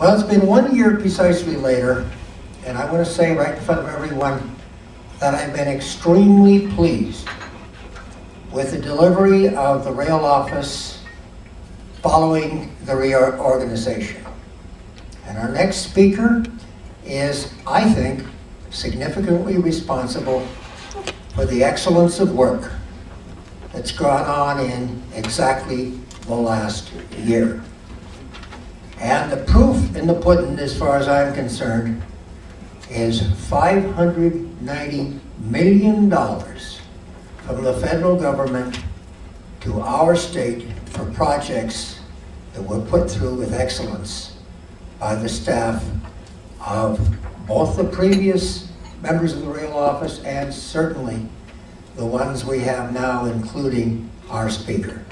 Well, it's been 1 year precisely later, and I want to say right in front of everyone that I've been extremely pleased with the delivery of the rail office following the reorganization. And our next speaker is, I think, significantly responsible for the excellence of work that's gone on in exactly the last year. And the proof in the pudding, as far as I'm concerned, is $590 million from the federal government to our state for projects that were put through with excellence by the staff of both the previous members of the rail office and certainly the ones we have now, including our speaker.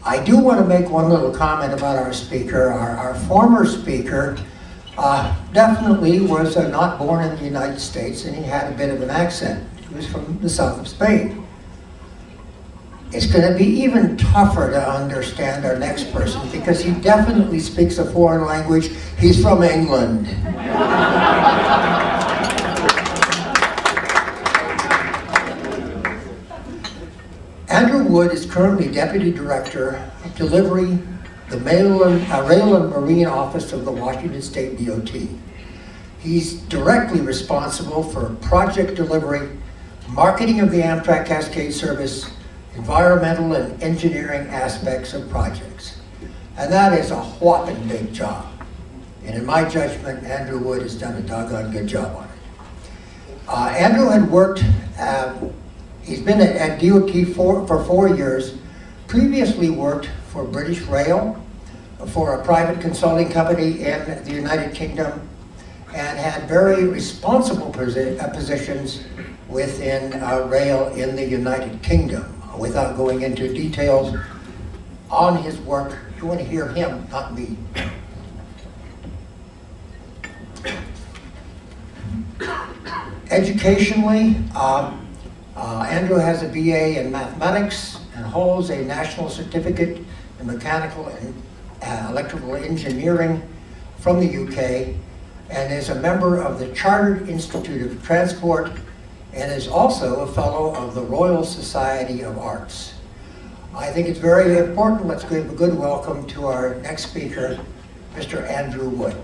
I do want to make one little comment about our speaker. Our former speaker definitely was not born in the United States, and he had a bit of an accent. He was from the south of Spain. It's going to be even tougher to understand our next person because he definitely speaks a foreign language. He's from England. Andrew Wood is currently Deputy Director of Delivery, the Rail and Marine Office of the Washington State DOT. He's directly responsible for project delivery, marketing of the Amtrak Cascade service, environmental and engineering aspects of projects. And that is a whopping big job. And in my judgment, Andrew Wood has done a doggone good job on it. Andrew had worked, he's been at DOT for 4 years, previously worked for British Rail, for a private consulting company in the United Kingdom, and had very responsible positions within rail in the United Kingdom. Without going into details on his work, you want to hear him, not me. Educationally, Andrew has a BA in mathematics and holds a national certificate in mechanical and electrical engineering from the UK, and is a member of the Chartered Institute of Transport, and is also a fellow of the Royal Society of Arts. I think it's very important. Let's give a good welcome to our next speaker, Mr. Andrew Wood.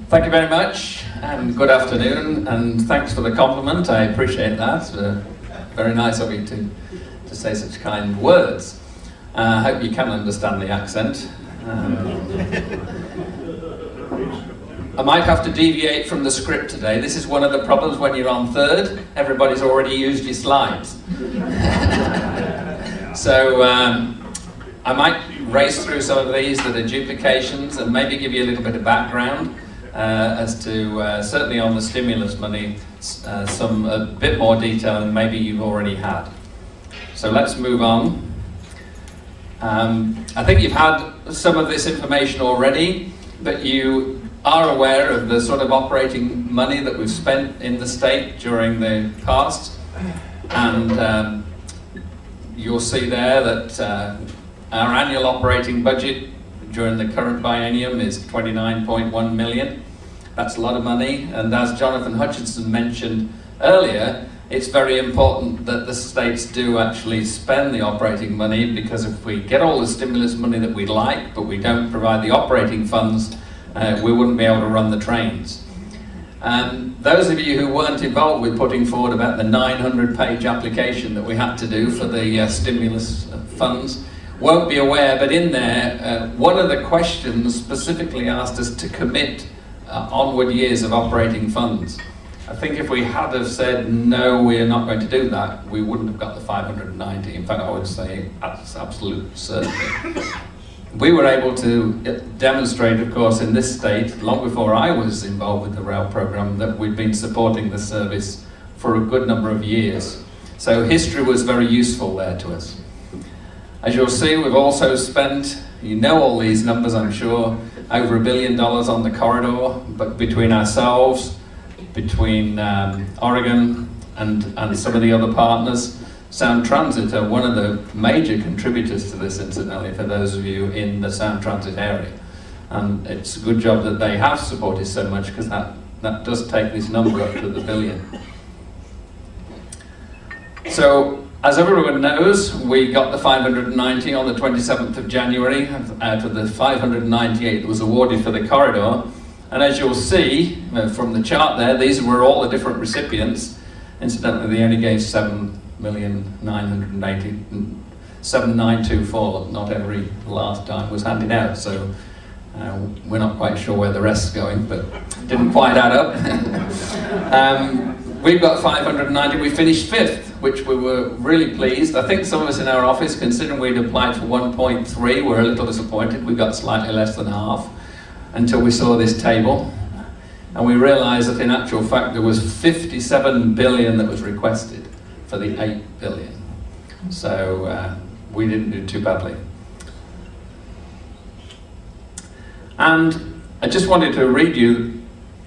Thank you very much, and good afternoon, and thanks for the compliment. I appreciate that. Very nice of you to say such kind words. I hope you can understand the accent. I might have to deviate from the script today. This is one of the problems when you're on third. Everybody's already used your slides. So I might race through some of these that are duplications and maybe give you a little bit of background as to, certainly on the stimulus money, a bit more detail than maybe you've already had. So let's move on. I think you've had some of this information already, but you are aware of the sort of operating money that we've spent in the state during the past, and you'll see there that our annual operating budget during the current biennium is $29.1 million. That's a lot of money, and as Jonathan Hutchinson mentioned earlier, it's very important that the states do actually spend the operating money, because if we get all the stimulus money that we'd like, but we don't provide the operating funds, we wouldn't be able to run the trains. Those of you who weren't involved with putting forward about the 900-page application that we had to do for the stimulus funds won't be aware, but in there, one of the questions specifically asked us to commit onward years of operating funds. I think if we had have said, no, we're not going to do that, we wouldn't have got the 590. In fact, I would say that's absolute certainty. We were able to demonstrate, of course, in this state, long before I was involved with the rail program, that we'd been supporting the service for a good number of years. So history was very useful there to us. As you'll see, we've also spent, you know all these numbers, I'm sure, over $1 billion on the corridor, but between ourselves, between Oregon, and some of the other partners. Sound Transit are one of the major contributors to this, incidentally, for those of you in the Sound Transit area. And it's a good job that they have supported so much, because that does take this number up to the billion. So, as everyone knows, we got the 590 on the 27th of January out of the 598 that was awarded for the corridor. And as you'll see from the chart there, these were all the different recipients. Incidentally, they only gave 7,924. Not every last dime was handed out, so we're not quite sure where the rest's going, but didn't quite add up. We've got 590, we finished 5th, which we were really pleased. I think some of us in our office, considering we'd applied for 1.3, were a little disappointed. We got slightly less than half until we saw this table. And we realised that in actual fact there was 57 billion that was requested for the 8 billion. So we didn't do too badly. And I just wanted to read you,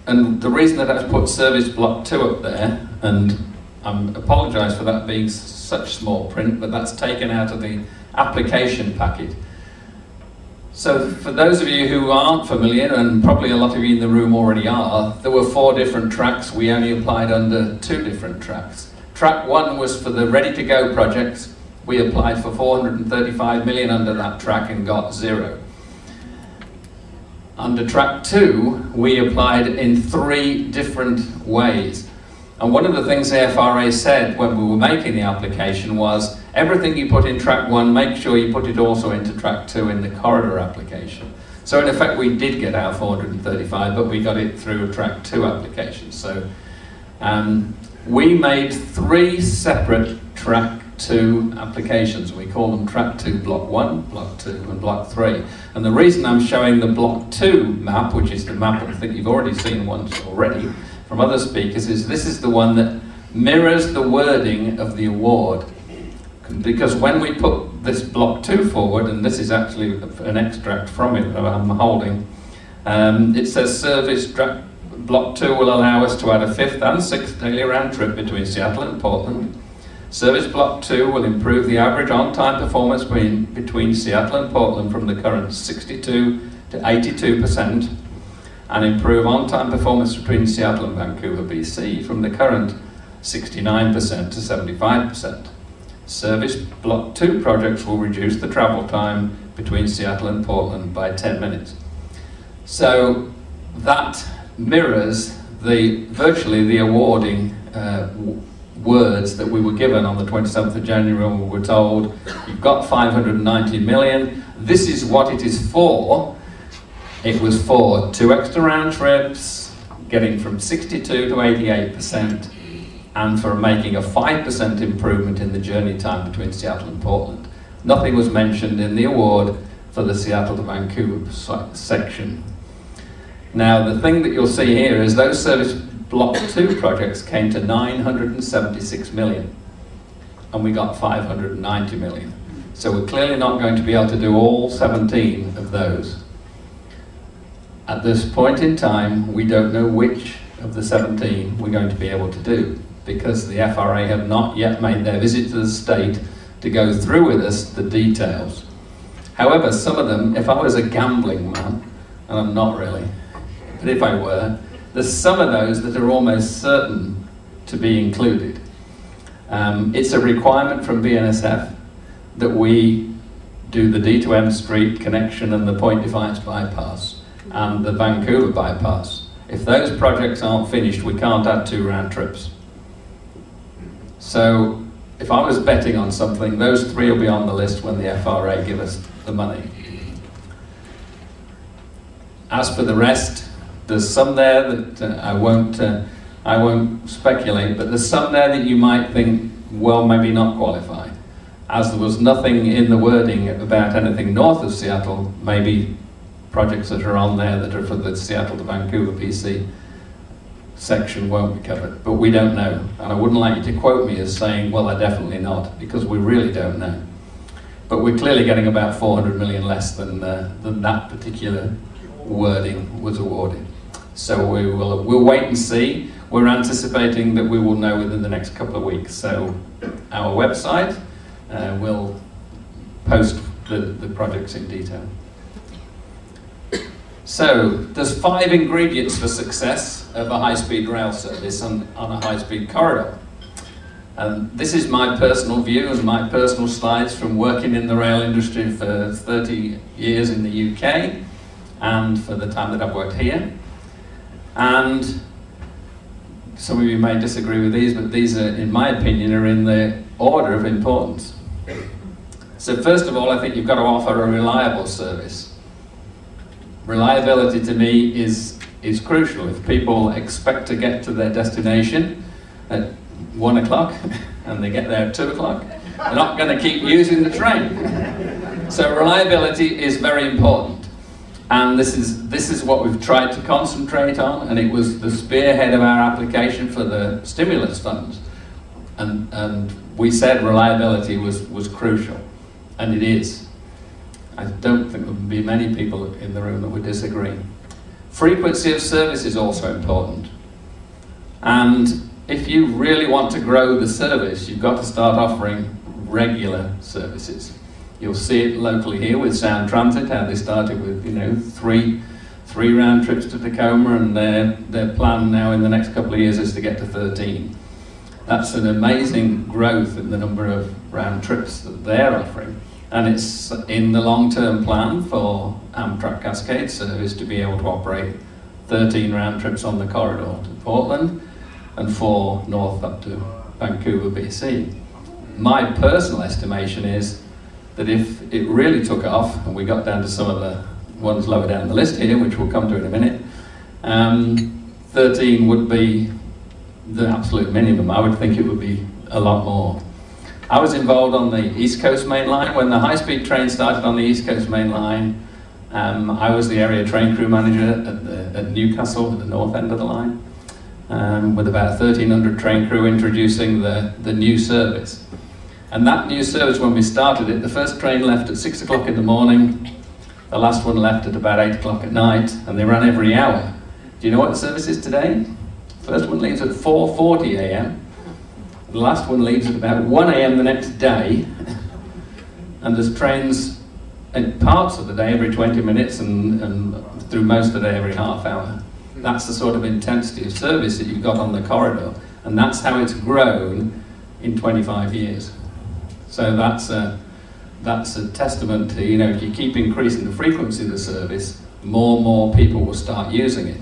and the reason that I've put Service Block 2 up there, and I apologise for that being such small print, but that's taken out of the application packet. So for those of you who aren't familiar, and probably a lot of you in the room already are, there were 4 different tracks. We only applied under 2 different tracks. Track 1 was for the ready-to-go projects. We applied for 435 million under that track and got 0. Under track 2, we applied in 3 different ways. And one of the things the FRA said when we were making the application was, everything you put in track 1, make sure you put it also into track 2 in the corridor application. So in effect, we did get our 435, but we got it through a track 2 application. So we made 3 separate track 2 applications. We call them track 2 block 1, block 2 and block 3. And the reason I'm showing the block 2 map, which is the map I think you've already seen once already from other speakers, is this is the one that mirrors the wording of the award. Because when we put this block 2 forward, and this is actually an extract from it that I'm holding, it says service block 2 will allow us to add a 5th and 6th daily round trip between Seattle and Portland. Service block 2 will improve the average on-time performance between Seattle and Portland from the current 62 to 82%, and improve on-time performance between Seattle and Vancouver, BC from the current 69% to 75%. Service block 2 projects will reduce the travel time between Seattle and Portland by 10 minutes. So that mirrors virtually the awarding words that we were given on the 27th of January when we were told, you've got 590 million, this is what it is for. It was for 2 extra round trips, getting from 62 to 88%, and for making a 5% improvement in the journey time between Seattle and Portland. Nothing was mentioned in the award for the Seattle to Vancouver section. Now, the thing that you'll see here is those Service Block 2 projects came to 976 million, and we got 590 million. So we're clearly not going to be able to do all 17 of those. At this point in time, we don't know which of the 17 we're going to be able to do, because the FRA have not yet made their visit to the state to go through with us the details. However, some of them, if I was a gambling man, and I'm not really, but if I were, there's some of those that are almost certain to be included. It's a requirement from BNSF that we do the D2M Street connection and the Point Defiance bypass and the Vancouver bypass. If those projects aren't finished, we can't add 2 round trips. So if I was betting on something, those 3 will be on the list when the FRA give us the money. As for the rest, there's some there that I won't speculate, but there's some there that you might think, well, maybe not qualified. As there was nothing in the wording about anything north of Seattle, maybe projects that are on there that are for the Seattle to Vancouver BC section won't be covered, but we don't know. And I wouldn't like you to quote me as saying, well, they're definitely not, because we really don't know. But we're clearly getting about 400 million less than that particular wording was awarded. So we'll wait and see. We're anticipating that we will know within the next couple of weeks. So our website will post the projects in detail. So there's 5 ingredients for success of a high-speed rail service on a high-speed corridor. And this is my personal view and my personal slides from working in the rail industry for 30 years in the UK and for the time that I've worked here. And some of you may disagree with these, but these are, in my opinion, are in the order of importance. So first of all, I think you've got to offer a reliable service. Reliability to me is crucial. If people expect to get to their destination at 1 o'clock and they get there at 2 o'clock, they're not going to keep using the train. So reliability is very important. And this is what we've tried to concentrate on, and it was the spearhead of our application for the stimulus funds. And we said reliability was crucial, and it is. I don't think there would be many people in the room that would disagree. Frequency of service is also important. And if you really want to grow the service, you've got to start offering regular services. You'll see it locally here with Sound Transit, how they started with, you know, three round trips to Tacoma, and their plan now in the next couple of years is to get to 13. That's an amazing growth in the number of round trips that they're offering. And it's in the long-term plan for Amtrak Cascade service to be able to operate 13 round trips on the corridor to Portland and 4 north up to Vancouver, BC. My personal estimation is that if it really took off, and we got down to some of the ones lower down the list here, which we'll come to in a minute, 13 would be the absolute minimum. I would think it would be a lot more. I was involved on the East Coast Main Line. When the high-speed train started on the East Coast Main Line, I was the area train crew manager at Newcastle, at the north end of the line, with about 1,300 train crew introducing the new service. And that new service, when we started it, the first train left at 6 o'clock in the morning, the last one left at about 8 o'clock at night, and they ran every hour. Do you know what the service is today? The first one leaves at 4:40 a.m. The last one leaves at about 1 a.m. the next day, and there's trains in parts of the day every 20 minutes and through most of the day every half hour. That's the sort of intensity of service that you've got on the corridor, and that's how it's grown in 25 years. So that's a testament to, you know, if you keep increasing the frequency of the service, more and more people will start using it.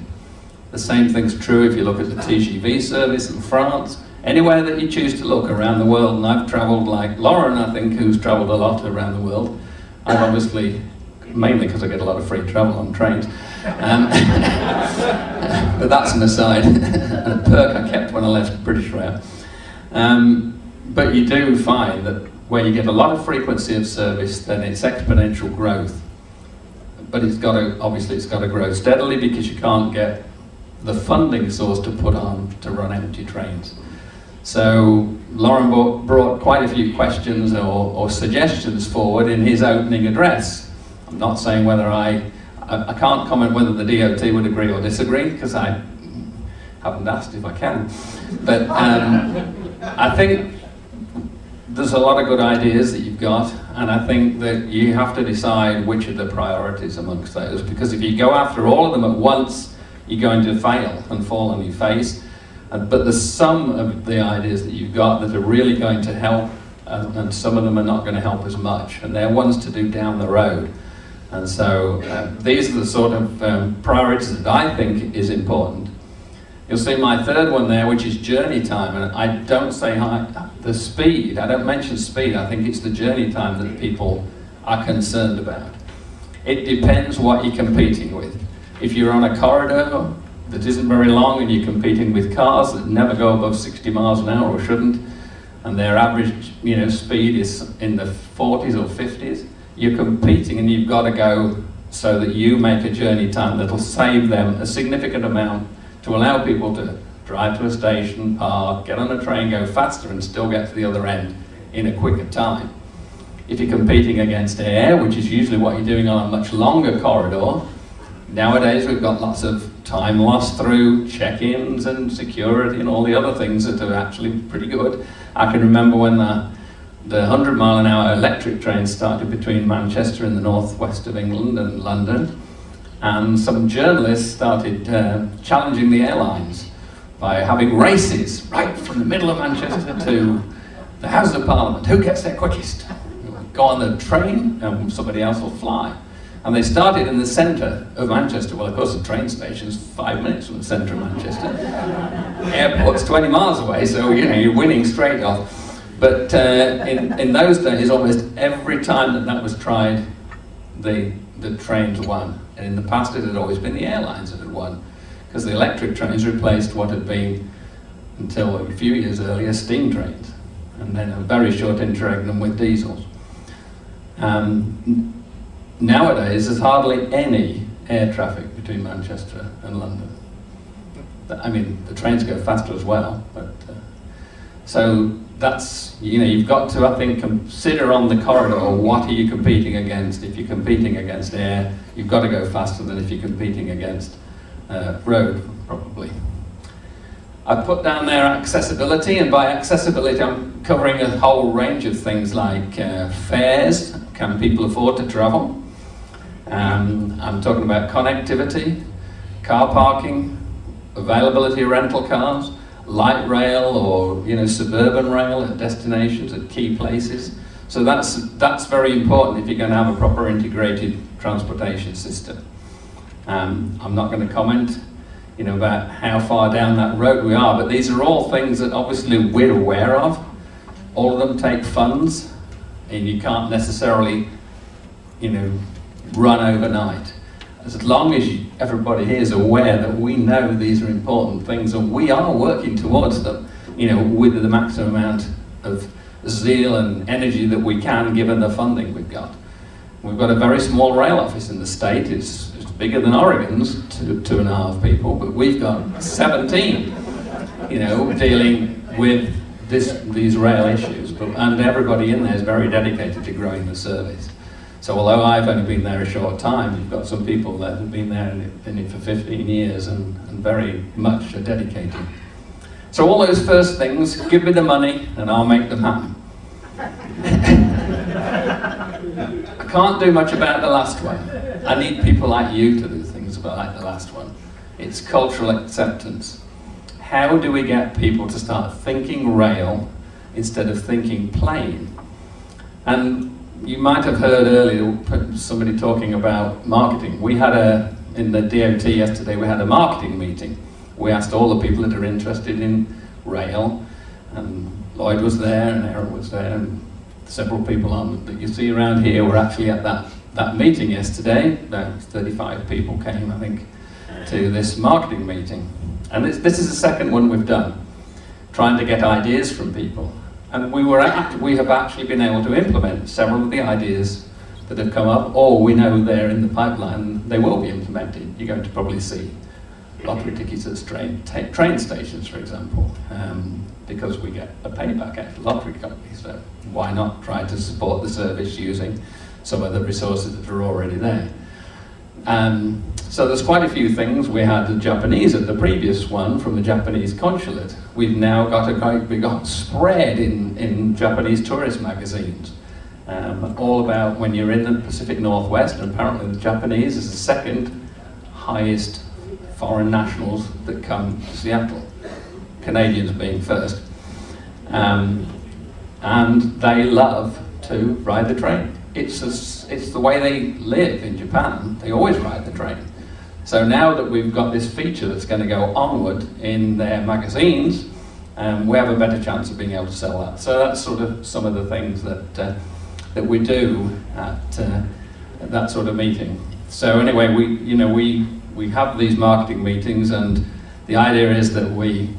The same thing's true if you look at the TGV service in France. Anywhere that you choose to look around the world, and I've travelled like Lauren, I think, who's travelled a lot around the world. I've obviously, mainly because I get a lot of free travel on trains. But that's an aside, a perk I kept when I left British Rail. But you do find that where you get a lot of frequency of service, then it's exponential growth. But it's got to, obviously it's got to grow steadily, because you can't get the funding source to put on to run empty trains. So Lauren brought quite a few questions or suggestions forward in his opening address. I'm not saying whether I can't comment whether the DOT would agree or disagree, because I haven't asked if I can. But I think there's a lot of good ideas that you've got, and I think that you have to decide which are the priorities amongst those, because if you go after all of them at once, you're going to fail and fall on your face. But there's some of the ideas that you've got that are really going to help, and some of them are not going to help as much, and they're ones to do down the road. And so these are the sort of priorities that I think is important. You'll see my third one there, which is journey time, and I don't say the speed. I don't mention speed. I think it's the journey time that people are concerned about. It depends what you're competing with. If you're on a corridor that isn't very long and you're competing with cars that never go above 60 miles an hour or shouldn't, and their average, you know, speed is in the 40s or 50s, you're competing, and you've got to go so that you make a journey time that'll save them a significant amount to allow people to drive to a station, park, get on a train, go faster, and still get to the other end in a quicker time. If you're competing against air, which is usually what you're doing on a much longer corridor, Nowadays we've got lots of time lost through check-ins and security and all the other things that are actually pretty good. I can remember when the 100-mile-an-hour electric train started between Manchester in the northwest of England and London, and some journalists started challenging the airlines by having races right from the middle of Manchester to the House of Parliament. Who gets there quickest? Go on the train and somebody else will fly. And they started in the centre of Manchester. Well, of course, the train station's 5 minutes from the centre of Manchester. Airport's 20 miles away, so you're winning straight off. But in those days, almost every time that was tried, the trains won. And in the past, it had always been the airlines that had won, because the electric trains replaced what had been, until a few years earlier, steam trains, and then a very short interregnum with diesels. Nowadays, there's hardly any air traffic between Manchester and London. I mean, the trains go faster as well, but so that's, you've got to, I think, consider on the corridor, what are you competing against? If you're competing against air, you've got to go faster than if you're competing against road, probably. I put down there accessibility, and by accessibility I'm covering a whole range of things like fares. Can people afford to travel? I'm talking about connectivity, car parking, availability of rental cars, light rail or suburban rail at destinations, at key places. So that's very important if you're going to have a proper integrated transportation system. I'm not going to comment about how far down that road we are, but these are all things that obviously we're aware of. All of them take funds, and you can't necessarily run overnight. As long as everybody here is aware that we know these are important things, and we are working towards them, with the maximum amount of zeal and energy that we can, given the funding we've got. We've got a very small rail office in the state. It's bigger than Oregon's, 2.5 people, but we've got 17, dealing with these rail issues. And everybody in there is very dedicated to growing the service. So although I've only been there a short time, you've got some people that have been there in it for 15 years and very much are dedicated. So all those first things, give me the money and I'll make them happen. I can't do much about the last one. I need people like you to do things like the last one. It's cultural acceptance. How do we get people to start thinking rail instead of thinking plane? And you might have heard earlier somebody talking about marketing. We had in the DOT yesterday, we had a marketing meeting. We asked all the people that are interested in rail, and Lloyd was there, and Aaron was there, and several people that you see around here were actually at that meeting yesterday. About 35 people came, I think, to this marketing meeting. And this is the second one we've done, trying to get ideas from people. And we have actually been able to implement several of the ideas that have come up, or we know they're in the pipeline, they will be implemented. You're going to probably see lottery tickets at train stations, for example, because we get a payback out of the lottery companies. So why not try to support the service using some of the resources that are already there? So there's quite a few things. We had the Japanese at the previous one from the Japanese consulate. We've now got a quite big spread in Japanese tourist magazines, all about when you're in the Pacific Northwest, and apparently the Japanese is the second highest foreign nationals that come to Seattle, Canadians being first. And they love to ride the train. It's the way they live in Japan. They always ride the train. So now that we've got this feature that's going to go onward in their magazines, we have a better chance of being able to sell that. So that's sort of some of the things that we do at that sort of meeting. So anyway, we have these marketing meetings, and the idea is that we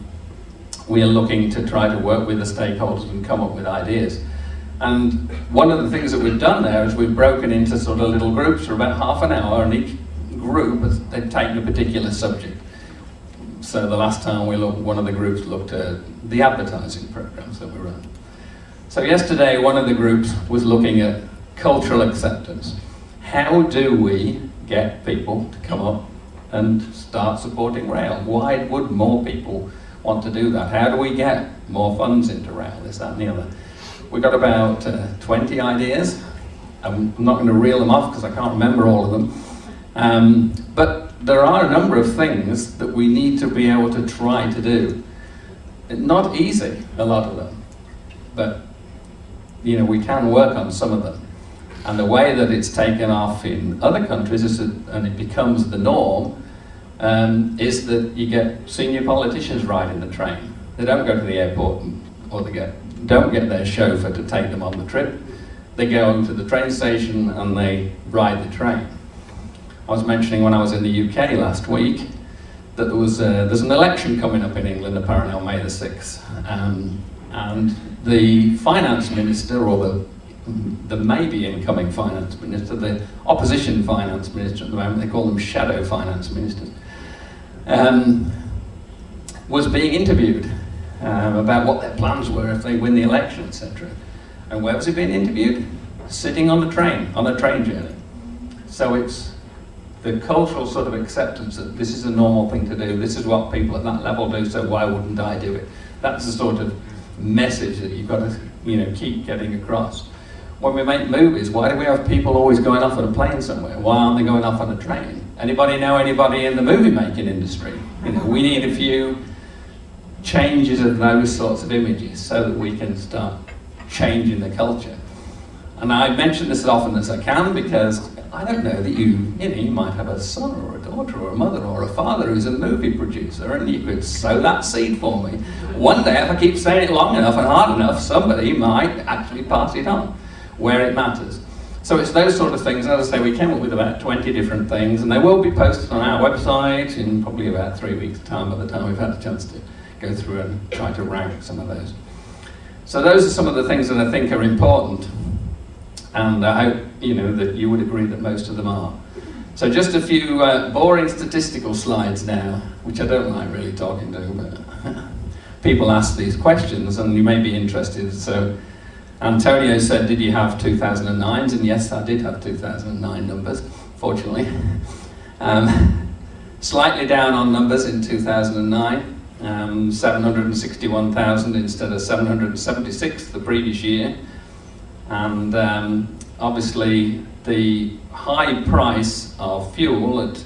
are looking to try to work with the stakeholders and come up with ideas. And one of the things that we've done there is we've broken into sort of little groups for about half an hour, and each group they've taken a particular subject. So the last time one of the groups looked at the advertising programs that we run. So yesterday one of the groups was looking at cultural acceptance. How do we get people to come up and start supporting rail. Why would more people want to do that? How do we get more funds into rail? This, that and the other. We've got about 20 ideas. I'm not going to reel them off because I can't remember all of them. But there are a number of things that we need to be able to try to do. Not easy, a lot of them, but we can work on some of them. And the way that it's taken off in other countries and it becomes the norm is that you get senior politicians riding the train. They don't go to the airport or they don't get their chauffeur to take them on the trip. They go to the train station and they ride the train. I was mentioning when I was in the UK last week that there's an election coming up in England apparently on May the 6th. And the finance minister, or the maybe incoming finance minister, the opposition finance minister at the moment, they call them shadow finance ministers, was being interviewed about what their plans were if they win the election, etc. And where was he being interviewed? Sitting on a train journey. So it's the cultural sort of acceptance that this is a normal thing to do, this is what people at that level do, so why wouldn't I do it? That's the sort of message that you've got to keep getting across. When we make movies, why do we have people always going off on a plane somewhere? Why aren't they going off on a train? Anybody know anybody in the movie making industry? We need a few changes of those sorts of images so that we can start changing the culture. And I mention this as often as I can because I don't know that you might have a son or a daughter or a mother or a father who's a movie producer, and you could sow that seed for me. One day, if I keep saying it long enough and hard enough, somebody might actually pass it on where it matters. So it's those sort of things. As I say, we came up with about 20 different things, and they will be posted on our website in probably about 3 weeks' time, by the time we've had a chance to go through and try to rank some of those. So those are some of the things that I think are important, and I hope that you would agree that most of them are. So just a few boring statistical slides now, which I don't like really talking to, but people ask these questions and you may be interested. So Antonio said, did you have 2009s? And yes, I did have 2009 numbers, fortunately. Slightly down on numbers in 2009, 761,000 instead of 776 the previous year. And obviously the high price of fuel at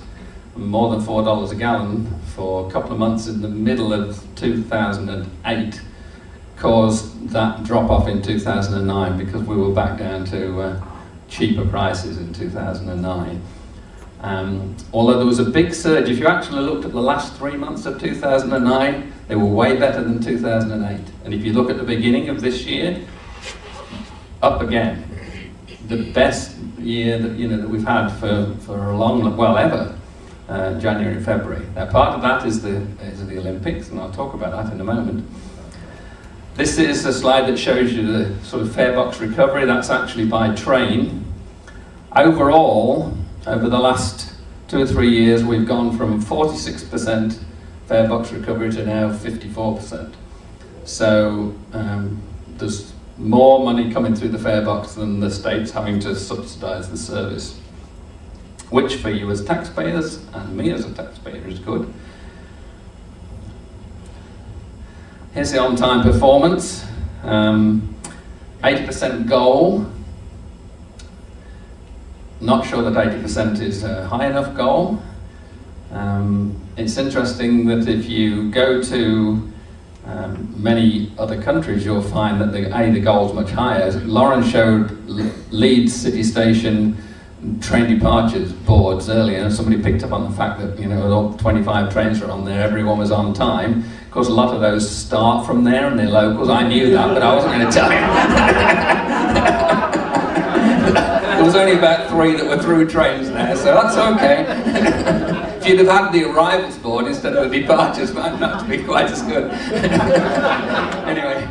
more than $4 a gallon for a couple of months in the middle of 2008 caused that drop off in 2009 because we were back down to cheaper prices in 2009. Although there was a big surge, if you actually looked at the last 3 months of 2009, they were way better than 2008. And if you look at the beginning of this year, up again. The best year that that we've had for a long, well, ever, January and February. Now, part of that is the Olympics, and I'll talk about that in a moment. This is a slide that shows you the sort of fare box recovery. That's actually by train. Overall, over the last 2 or 3 years, we've gone from 46% fare box recovery to now 54%. So there's more money coming through the fare box than the state's having to subsidise the service, which for you as taxpayers and me as a taxpayer is good. Here's the on-time performance, 80% goal. Not sure that 80% is a high enough goal. It's interesting that if you go to many other countries, you'll find that the goal's much higher. Lauren showed Leeds City Station train departures boards earlier, and somebody picked up on the fact that all 25 trains were on there, everyone was on time. Of course, a lot of those start from there and they're locals. I knew that, but I wasn't going to tell you. There was only about 3 that were through trains there, so that's okay. If you'd have had the arrivals board instead of the departures, might not be quite as good. Anyway.